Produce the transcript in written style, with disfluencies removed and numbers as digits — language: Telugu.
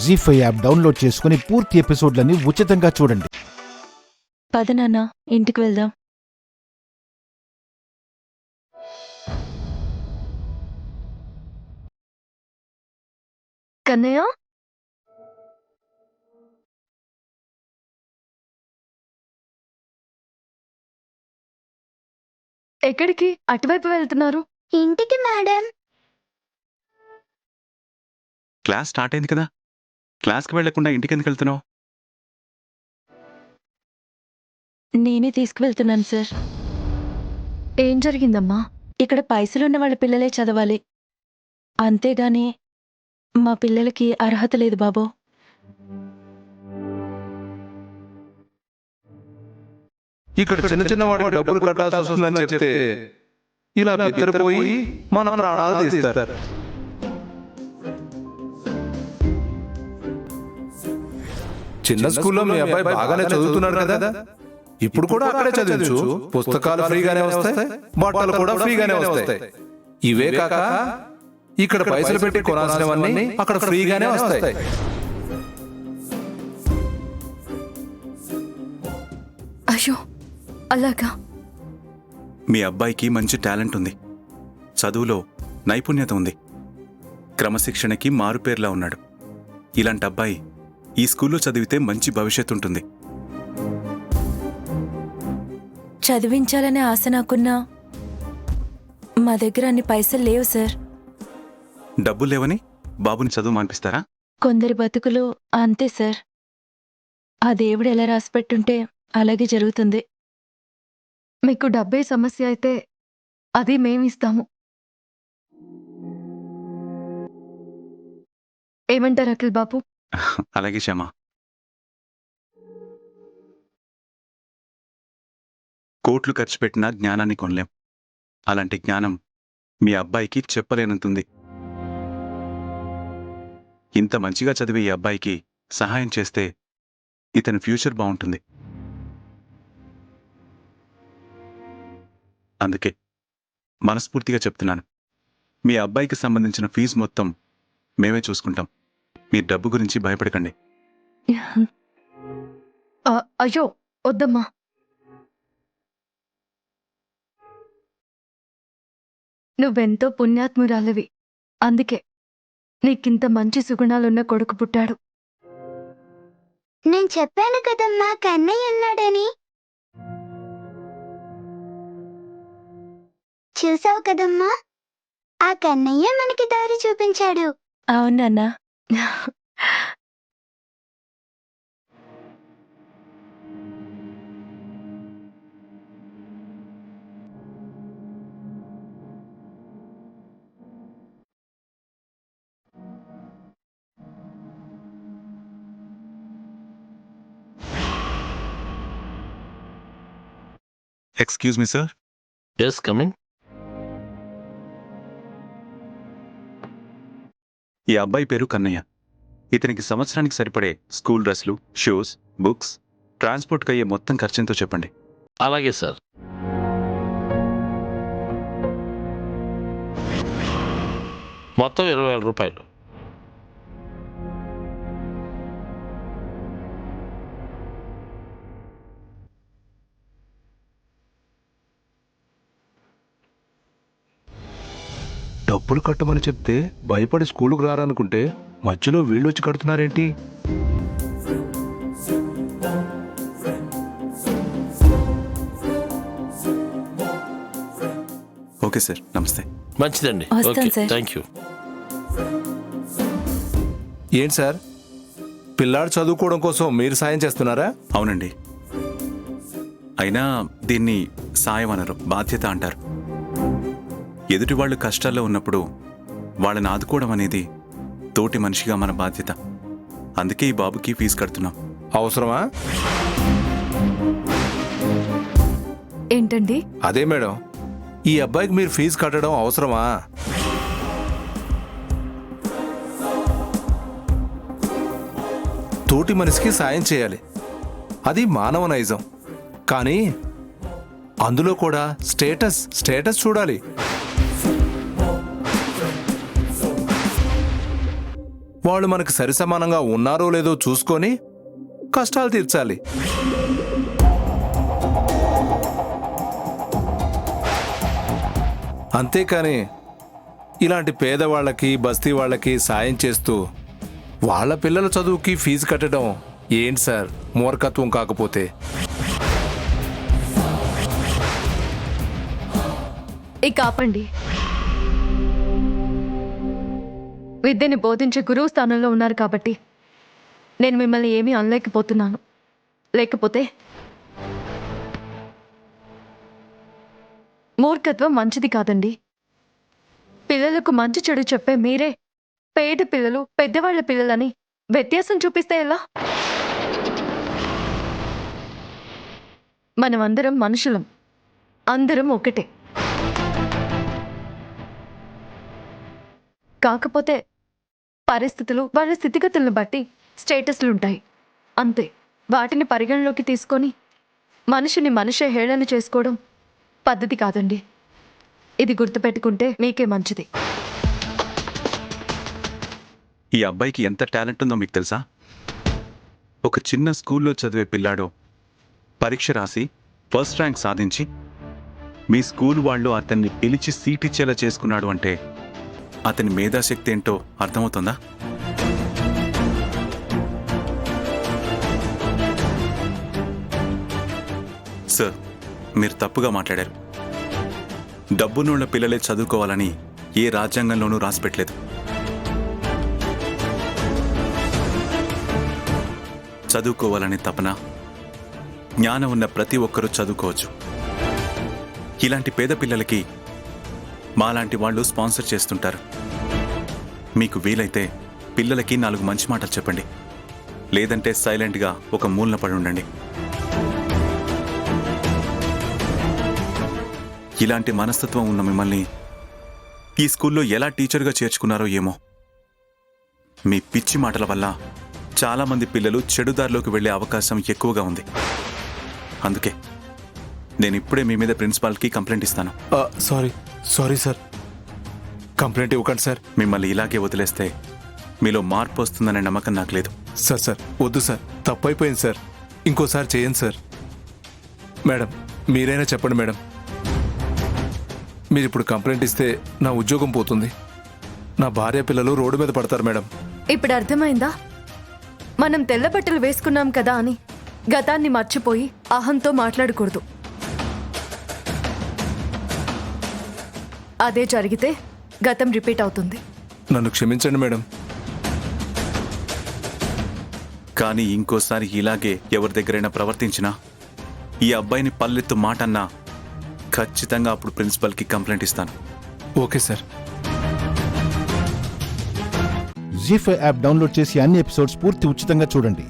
జీ5 యాప్ డౌన్లోడ్ చేసుకుని పూర్తి ఎపిసోడ్లని ఉచితంగా చూడండి. పద నాన్న, ఇంటికి వెళ్దాం. కన్నయ్య, ఎక్కడికి అటువైపు వెళ్తున్నారు? ఇంటికి మేడం. క్లాస్ స్టార్ట్ అయింది కదా, క్లాస్కి వెళ్లకుండా ఇంటికి ఎందుకు వెళ్తున్నావు? నేనే తీసుకువెళ్తున్నాను సార్. ఏం జరిగిందమ్మా? ఇక్కడ పైసలున్న వాళ్ళ పిల్లలే చదవాలి, అంతేగాని మా పిల్లలకి అర్హత లేదు బాబు. ఇక్కడ చిన్న చిన్న వాడికి డబ్బులు కట్టాల్సి వస్తుందని చెప్తే ఇలా బిత్తరపోయి మన ప్రాణాలు తీస్తారు. చిన్న స్కూల్లో మీ అబ్బాయి బాగానే చదువుతున్నాడు కదా, ఇప్పుడు కూడా అక్కడే చదివించు. పుస్తకాలు ఫ్రీగానే వస్తాయి, బట్టలు కూడా ఫ్రీగానే వస్తాయి. ఇవే కాక ఇక్కడ పైసలు పెట్టి కొనాల్సినవన్నీ అక్కడ ఫ్రీగానే వస్తాయి. అయ్యో, అలాగా? మీ అబ్బాయికి మంచి టాలెంట్ ఉంది, చదువులో నైపుణ్యత ఉంది, క్రమశిక్షణకి మారుపేర్లా ఉన్నాడు. ఇలాంటి అబ్బాయి ఈ స్కూల్లో చదివితే మంచి భవిష్యత్తు ఉంటుంది. చదివించాలనే ఆశ నాకున్నా మా దగ్గర అన్ని పైసలు లేవు సార్. డబ్బులు లేవని బాబుని చదువు మానిపిస్తారా? కొందరి బతుకులు అంతే సార్. ఆ దేవుడు ఎలా రాసిపెట్టుంటే అలాగే జరుగుతుంది. మీకు డబ్బే సమస్య అయితే అది మేమిస్తాము. ఏమంటారు అఖిల్ బాబు? అలాగే క్షమా. కోట్లు ఖర్చు పెట్టినా జ్ఞానాన్ని కొనలేం. అలాంటి జ్ఞానం మీ అబ్బాయికి చెప్పలేనంతుంది. ఇంత మంచిగా చదివే ఈ అబ్బాయికి సహాయం చేస్తే ఇతని ఫ్యూచర్ బాగుంటుంది. అందుకే మనస్ఫూర్తిగా చెప్తున్నాను, మీ అబ్బాయికి సంబంధించిన ఫీజు మొత్తం మేమే చూసుకుంటాం. మీ డబ్బు గురించి భయపడకండి. అయ్యో వద్దమ్మా. నువ్వెంతో పుణ్యాత్మురాలివి, అందుకే నీకింత మంచి సుగుణాలున్న కొడుకు పుట్టాడు. నేను చెప్పాను కదమ్మా కన్నయ్య ఉన్నాడని. చూసావు కదమ్మా, ఆ కన్నయ్య మనకి దారి చూపించాడు. అవునన్నా. Excuse me sir. Yes, coming. ఈ అబ్బాయి పేరు కన్నయ్య. ఇతనికి సంవత్సరానికి సరిపడే స్కూల్ డ్రెస్లు, షూస్, బుక్స్, ట్రాన్స్పోర్ట్కి అయ్యే మొత్తం ఖర్చెంతో చెప్పండి. అలాగే సార్. మొత్తం 20,000 రూపాయలు. డబ్బులు కట్టమని చెప్తే భయపడి స్కూలుకు రారనుకుంటే మధ్యలో వీళ్ళు వచ్చి కడుతున్నారేంటి? ఓకే సార్, నమస్తే. మంచిదండి. వస్తాను ఓకే, సార్. Thank you. ఏంటి సార్, పిల్లాడు చదువుకోవడం కోసం మీరు సాయం చేస్తున్నారా? అవునండి, అయినా దీన్ని సాయం అనరు, బాధ్యత అంటారు. ఎదుటి వాళ్ళు కష్టాల్లో ఉన్నప్పుడు వాళ్ళని ఆదుకోవడం అనేది తోటి మనిషిగా మన బాధ్యత. అందుకే ఈ బాబుకి ఫీజు కడుతున్నాం. అవసరమా? ఏంటండి? అదే మేడం, ఈ అబ్బాయికి మీరు ఫీజు కట్టడం అవసరమా? తోటి మనిషికి సాయం చేయాలి, అది మానవ నైజం. కానీ అందులో కూడా స్టేటస్ చూడాలి. వాళ్ళు మనకు సరిసమానంగా ఉన్నారో లేదో చూసుకొని కష్టాలు తీర్చాలి. అంతేకాని ఇలాంటి పేదవాళ్ళకి బస్తీ వాళ్ళకి సాయం చేస్తూ వాళ్ళ పిల్లల చదువుకి ఫీజు కట్టడం ఏంటి సార్ మూర్ఖత్వం కాకపోతే? ఇక ఆపండి. విద్యని బోధించే గురువు స్థానంలో ఉన్నారు కాబట్టి నేను మిమ్మల్ని ఏమీ అనలేకపోతున్నాను. లేకపోతే మూర్ఖత్వం మంచిది కాదండి. పిల్లలకు మంచి చెడు చెప్పే మీరే పేద పిల్లలు పెద్దవాళ్ల పిల్లలని వ్యత్యాసం చూపిస్తే ఎలా? మనమందరం మనుషులం, అందరం ఒకటే. కాకపోతే పరిస్థితులు వాళ్ళ స్థితిగతులను బట్టి స్టేటస్లు ఉంటాయి అంతే. వాటిని పరిగణలోకి తీసుకొని మనిషిని మనిషే హేళన చేసుకోవడం పద్ధతి కాదండి. ఇది గుర్తుపెట్టుకుంటే మీకే మంచిది. ఈ అబ్బాయికి ఎంత టాలెంట్ ఉందో మీకు తెలుసా? ఒక చిన్న స్కూల్లో చదివే పిల్లాడు పరీక్ష రాసి ఫస్ట్ ర్యాంక్ సాధించి మీ స్కూల్ వాళ్ళు అతన్ని పిలిచి సీట్ ఇచ్చేలా చేసుకున్నాడు అంటే అతని మేధాశక్తి ఏంటో అర్థమవుతుందా? సార్, మీరు తప్పుగా మాట్లాడారు. డబ్బునున్న పిల్లలే చదువుకోవాలని ఏ రాజ్యాంగంలోనూ రాసిపెట్టలేదు. చదువుకోవాలనే తపన, జ్ఞానం ఉన్న ప్రతి ఒక్కరూ చదువుకోవచ్చు. ఇలాంటి పేద పిల్లలకి మాలాంటి వాళ్ళు స్పాన్సర్ చేస్తుంటారు. మీకు వీలైతే పిల్లలకి 4 మంచి మాటలు చెప్పండి, లేదంటే సైలెంట్గా ఒక మూలన పడి ఉండండి. ఇలాంటి మనస్తత్వం ఉన్న మిమ్మల్ని ఈ స్కూల్లో ఎలా టీచర్గా చేర్చుకున్నారో ఏమో. మీ పిచ్చి మాటల వల్ల చాలామంది పిల్లలు చెడుదారిలోకి వెళ్లే అవకాశం ఎక్కువగా ఉంది. అందుకే నేను ఇప్పుడే మీ మీద ప్రిన్సిపాల్కి కంప్లైంట్ ఇస్తాను. సారీ సార్, కంప్లైంట్ ఇవ్వకండి సార్. మిమ్మల్ని ఇలాగే వదిలేస్తే మీలో మార్పు వస్తుందనే నమ్మకం నాకు లేదు. సార్ వద్దు సార్, తప్పైపోయింది సార్, ఇంకోసారి చేయండి సార్. మేడం, మీరైనా చెప్పండి మేడం. మీరు ఇప్పుడు కంప్లైంట్ ఇస్తే నా ఉద్యోగం పోతుంది, నా భార్య పిల్లలు రోడ్డు మీద పడతారు మేడం. ఇప్పుడు అర్థమైందా? మనం తెల్ల బట్టలు వేసుకున్నాం కదా అని గతాన్ని మర్చిపోయి అహంతో మాట్లాడకూడదు. అదే జరిగితే గతం రిపీట్ అవుతుంది. నన్ను క్షమించండి మేడం. కానీ ఇంకోసారి ఇలాగే ఎవరి దగ్గరైనా ప్రవర్తించినా, ఈ అబ్బాయిని పల్లెత్తు మాట అన్నా ఖచ్చితంగా అప్పుడు ప్రిన్సిపల్కి కంప్లైంట్ ఇస్తాను. Okay sir. Zee five app download చేసి అన్ని ఎపిసోడ్స్ పూర్తి ఉచితంగా చూడండి.